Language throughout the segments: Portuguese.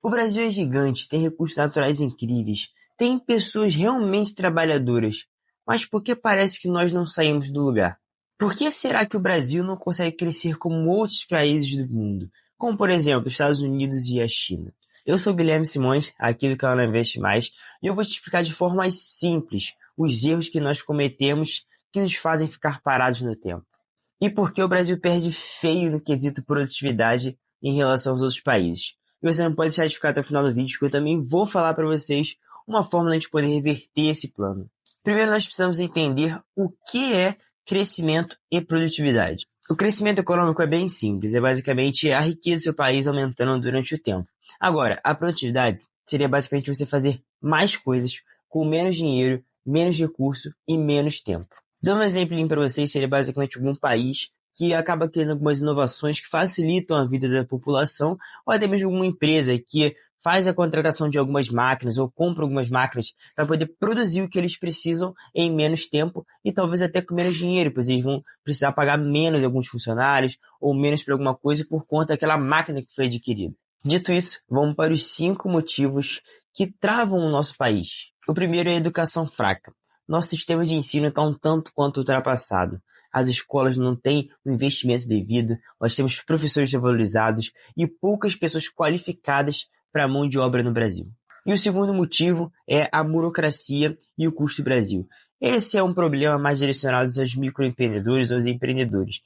O Brasil é gigante, tem recursos naturais incríveis, tem pessoas realmente trabalhadoras, mas por que parece que nós não saímos do lugar? Por que será que o Brasil não consegue crescer como outros países do mundo, como por exemplo os Estados Unidos e a China? Eu sou Guilherme Simões, aqui do canal Investe Mais, e eu vou te explicar de forma mais simples os erros que nós cometemos que nos fazem ficar parados no tempo. E por que o Brasil perde feio no quesito produtividade em relação aos outros países. E você não pode deixar de ficar até o final do vídeo, porque eu também vou falar para vocês uma forma de a gente poder reverter esse plano. Primeiro, nós precisamos entender o que é crescimento e produtividade. O crescimento econômico é bem simples, é basicamente a riqueza do seu país aumentando durante o tempo. Agora, a produtividade seria basicamente você fazer mais coisas com menos dinheiro, menos recurso e menos tempo. Dando um exemplo para vocês, seria basicamente algum país que acaba criando algumas inovações que facilitam a vida da população, ou até mesmo alguma empresa que faz a contratação de algumas máquinas ou compra algumas máquinas para poder produzir o que eles precisam em menos tempo e talvez até com menos dinheiro, pois eles vão precisar pagar menos a alguns funcionários ou menos para alguma coisa por conta daquela máquina que foi adquirida. Dito isso, vamos para os 5 motivos que travam o nosso país. O primeiro é a educação fraca. Nosso sistema de ensino está um tanto quanto ultrapassado. As escolas não têm o investimento devido, nós temos professores desvalorizados e poucas pessoas qualificadas para a mão de obra no Brasil. E o segundo motivo é a burocracia e o custo do Brasil. Esse é um problema mais direcionado aos microempreendedores ou aos empreendedores.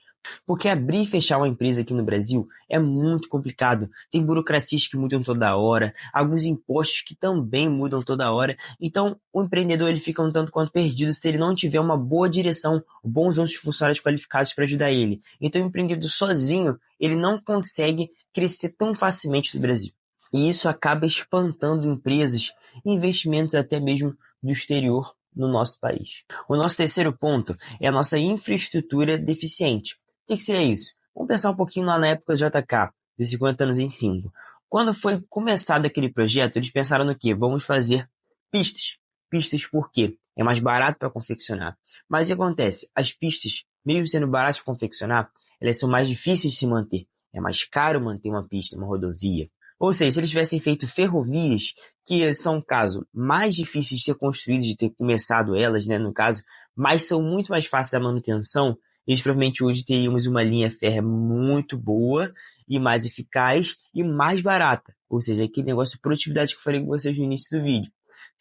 Porque abrir e fechar uma empresa aqui no Brasil é muito complicado. Tem burocracias que mudam toda hora, alguns impostos que também mudam toda hora. Então, o empreendedor ele fica um tanto quanto perdido se ele não tiver uma boa direção, bons outros funcionários qualificados para ajudar ele. Então, o empreendedor sozinho, ele não consegue crescer tão facilmente no Brasil. E isso acaba espantando empresas e investimentos até mesmo do exterior no nosso país. O nosso terceiro ponto é a nossa infraestrutura deficiente. O que seria isso? Vamos pensar um pouquinho lá na época do JK, dos 50 anos em 5. Quando foi começado aquele projeto, eles pensaram no quê? Vamos fazer pistas. Pistas por quê? É mais barato para confeccionar. Mas o que acontece? As pistas, mesmo sendo baratas para confeccionar, elas são mais difíceis de se manter. É mais caro manter uma pista, uma rodovia. Ou seja, se eles tivessem feito ferrovias, que são, caso, mais difíceis de ser construídas, de ter começado elas, né, no caso, mas são muito mais fáceis da manutenção, eles provavelmente hoje teríamos uma linha férrea muito boa e mais eficaz e mais barata. Ou seja, aquele negócio de produtividade que eu falei com vocês no início do vídeo.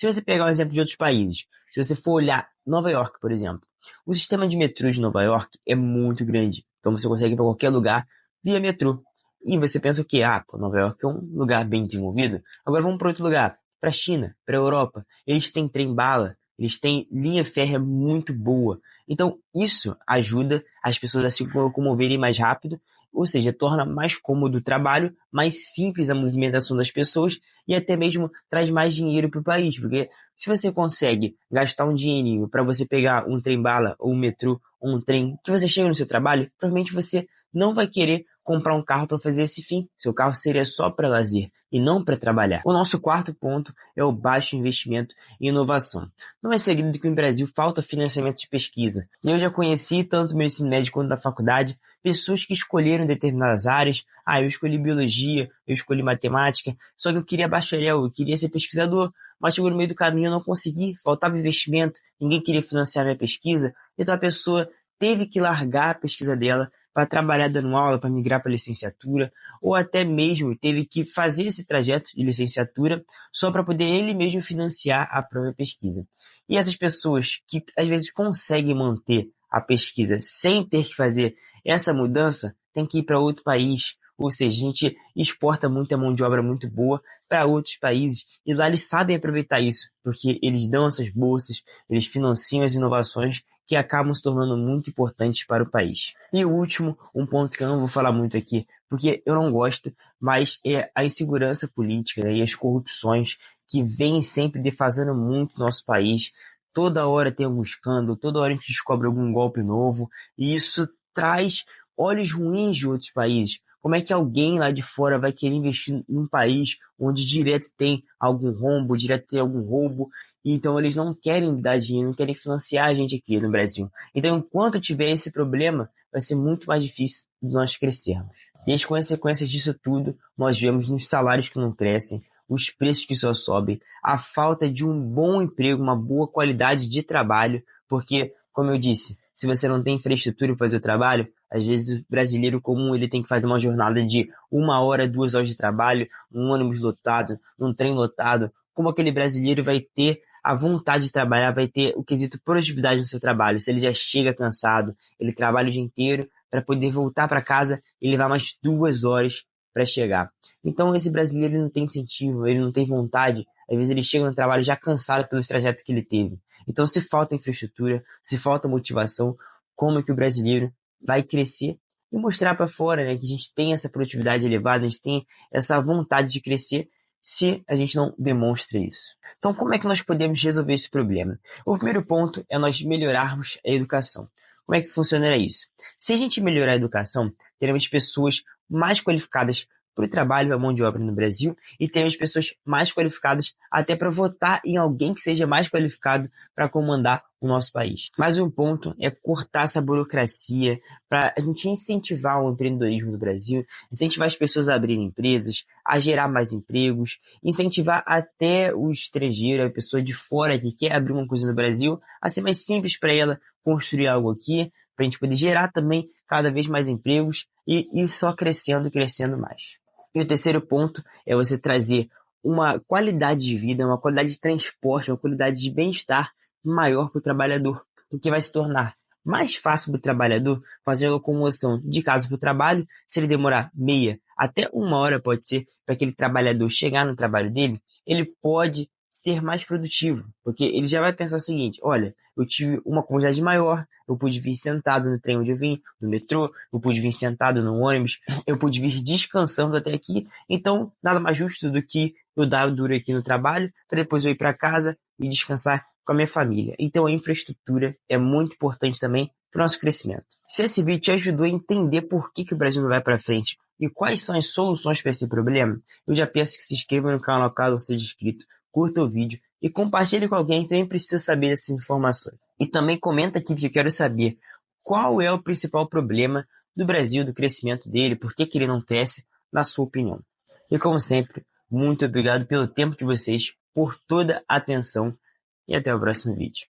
Se você pegar um exemplo de outros países, se você for olhar Nova York, por exemplo, o sistema de metrô de Nova York é muito grande. Então você consegue ir para qualquer lugar via metrô. E você pensa o quê? Nova York é um lugar bem desenvolvido. Agora vamos para outro lugar, para a China, para a Europa. Eles têm trem-bala, eles têm linha férrea muito boa. Então isso ajuda as pessoas a se locomoverem mais rápido, ou seja, torna mais cômodo o trabalho, mais simples a movimentação das pessoas e até mesmo traz mais dinheiro para o país. Porque se você consegue gastar um dinheirinho para você pegar um trem-bala ou um metrô ou um trem que você chega no seu trabalho, provavelmente você não vai querer comprar um carro para fazer esse fim. Seu carro seria só para lazer e não para trabalhar. O nosso quarto ponto é o baixo investimento em inovação. Não é segredo que no Brasil falta financiamento de pesquisa. Eu já conheci, tanto no meu ensino médio quanto na faculdade, pessoas que escolheram determinadas áreas. Eu escolhi biologia, eu escolhi matemática, só que eu queria bacharel, eu queria ser pesquisador, mas chegou no meio do caminho eu não consegui, faltava investimento, ninguém queria financiar minha pesquisa, então a pessoa teve que largar a pesquisa dela para trabalhar dando aula, para migrar para licenciatura, ou até mesmo teve que fazer esse trajeto de licenciatura só para poder ele mesmo financiar a própria pesquisa. E essas pessoas que às vezes conseguem manter a pesquisa sem ter que fazer essa mudança, tem que ir para outro país, ou seja, a gente exporta muita mão de obra muito boa para outros países e lá eles sabem aproveitar isso, porque eles dão essas bolsas, eles financiam as inovações que acabam se tornando muito importantes para o país. E o último, um ponto que eu não vou falar muito aqui, porque eu não gosto, mas é a insegurança política, né, e as corrupções que vêm sempre defasando muito o nosso país. Toda hora tem algum escândalo, toda hora a gente descobre algum golpe novo, e isso traz olhos ruins de outros países. Como é que alguém lá de fora vai querer investir num país onde direto tem algum rombo, direto tem algum roubo? Então eles não querem dar dinheiro, não querem financiar a gente aqui no Brasil. Então enquanto tiver esse problema, vai ser muito mais difícil de nós crescermos. E as consequências disso tudo nós vemos nos salários que não crescem, os preços que só sobem, a falta de um bom emprego, uma boa qualidade de trabalho, porque, como eu disse, se você não tem infraestrutura para fazer o trabalho, às vezes o brasileiro comum ele tem que fazer uma jornada de 1 hora, 2 horas de trabalho, um ônibus lotado, um trem lotado. Como aquele brasileiro vai ter a vontade de trabalhar, vai ter o quesito produtividade no seu trabalho? Se ele já chega cansado, ele trabalha o dia inteiro para poder voltar para casa e levar mais 2 horas para chegar. Então esse brasileiro ele não tem incentivo, ele não tem vontade, às vezes ele chega no trabalho já cansado pelos trajetos que ele teve. Então se falta infraestrutura, se falta motivação, como é que o brasileiro vai crescer e mostrar para fora, né, que a gente tem essa produtividade elevada, a gente tem essa vontade de crescer se a gente não demonstra isso. Então como é que nós podemos resolver esse problema? O primeiro ponto é nós melhorarmos a educação. Como é que funciona isso? Se a gente melhorar a educação, teremos pessoas mais qualificadas para o trabalho e a mão de obra no Brasil e teremos pessoas mais qualificadas até para votar em alguém que seja mais qualificado para comandar o nosso país. Mais um ponto é cortar essa burocracia para a gente incentivar o empreendedorismo do Brasil, incentivar as pessoas a abrirem empresas, a gerar mais empregos, incentivar até o estrangeiro, a pessoa de fora que quer abrir uma coisa no Brasil, a ser mais simples para ela construir algo aqui, para a gente poder gerar também cada vez mais empregos e ir só crescendo e crescendo mais. E o terceiro ponto é você trazer uma qualidade de vida, uma qualidade de transporte, uma qualidade de bem-estar maior para o trabalhador, o que vai se tornar mais fácil para o trabalhador fazer a locomoção de casa para o trabalho. Se ele demorar meia até 1 hora, pode ser, para aquele trabalhador chegar no trabalho dele, ele pode ser mais produtivo, porque ele já vai pensar o seguinte: olha, eu tive uma quantidade maior, eu pude vir sentado no trem onde eu vim, no metrô, eu pude vir sentado no ônibus, eu pude vir descansando até aqui, então nada mais justo do que eu dar duro aqui no trabalho, para depois eu ir para casa e descansar com a minha família. Então a infraestrutura é muito importante também para o nosso crescimento. Se esse vídeo te ajudou a entender por que o Brasil não vai para frente e quais são as soluções para esse problema, eu já peço que se inscreva no canal caso não seja inscrito, curta o vídeo e compartilhe com alguém que também precisa saber dessas informações. E também comenta aqui que eu quero saber qual é o principal problema do Brasil, do crescimento dele, por que ele não cresce, na sua opinião. E como sempre, muito obrigado pelo tempo de vocês, por toda a atenção e até o próximo vídeo.